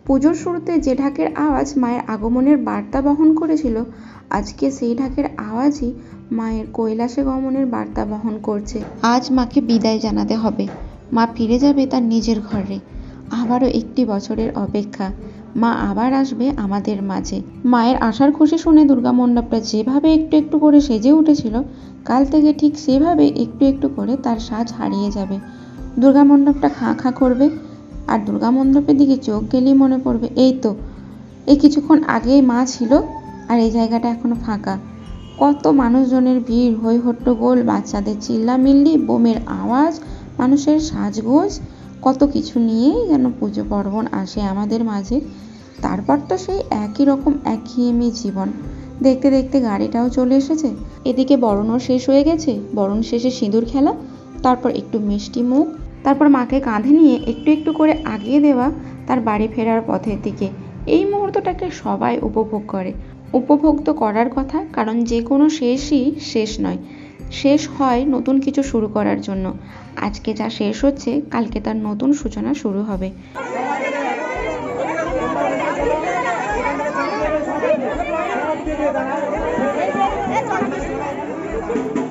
পুজোর শুরুতে যে ঢাকের আওয়াজ মায়ের আগমনের বার্তা বহন করেছিল, আজকে সেই ঢাকের আওয়াজই মায়ের কৈলাসে গমনের বার্তা বহন করছে। আজ মাকে বিদায় জানাতে হবে। মা ফিরে যাবে তার নিজের ঘরে। আবারও একটি বছরের অপেক্ষা। মা আবার আসবে আমাদের মাঝে। মায়ের আসার খুশি শুনে দুর্গা মণ্ডপটা যেভাবে একটু একটু করে সেজে উঠেছিল, কাল থেকে ঠিক সেভাবে একটু একটু করে তার সাজ হারিয়ে যাবে। দুর্গা মণ্ডপটা খাঁ খাঁ করবে, আর দুর্গা মণ্ডপের দিকে চোখ গেলেই মনে পড়বে, এই তো এই কিছুক্ষণ আগেই মা ছিল, আর এই জায়গাটা এখনো ফাঁকা। কত মানুষজনের ভিড়, হই হট্টগোল, বাচ্চাদের চিল্লামিল্লি, বোমের আওয়াজ, মানুষের সাজগোজ, কত কিছু নিয়েই যেন পুজো পার্বণ আসে আমাদের মাঝে। তারপর তো সেই একই রকম একঘেয়েমি জীবন। দেখতে দেখতে গাড়িটাও চলে এসেছে। এদিকে বরণও শেষ হয়ে গেছে। বরণ শেষে সিঁদুর খেলা, তারপর একটু মিষ্টি মুখ, তারপর মাকে কাঁধে নিয়ে একটু একটু করে আগিয়ে দেওয়া তার বাড়ি ফেরার পথের দিকে। এই মুহূর্তটাকে সবাই উপভোগ করে। উপভোগ তো করার কথা, কারণ যে কোনো শেষই শেষ নয়, শেষ হয় নতুন কিছু শুরু করার জন্য। আজকে যা শেষ হচ্ছে, কালকে তার নতুন সূচনা শুরু হবে। Thank you.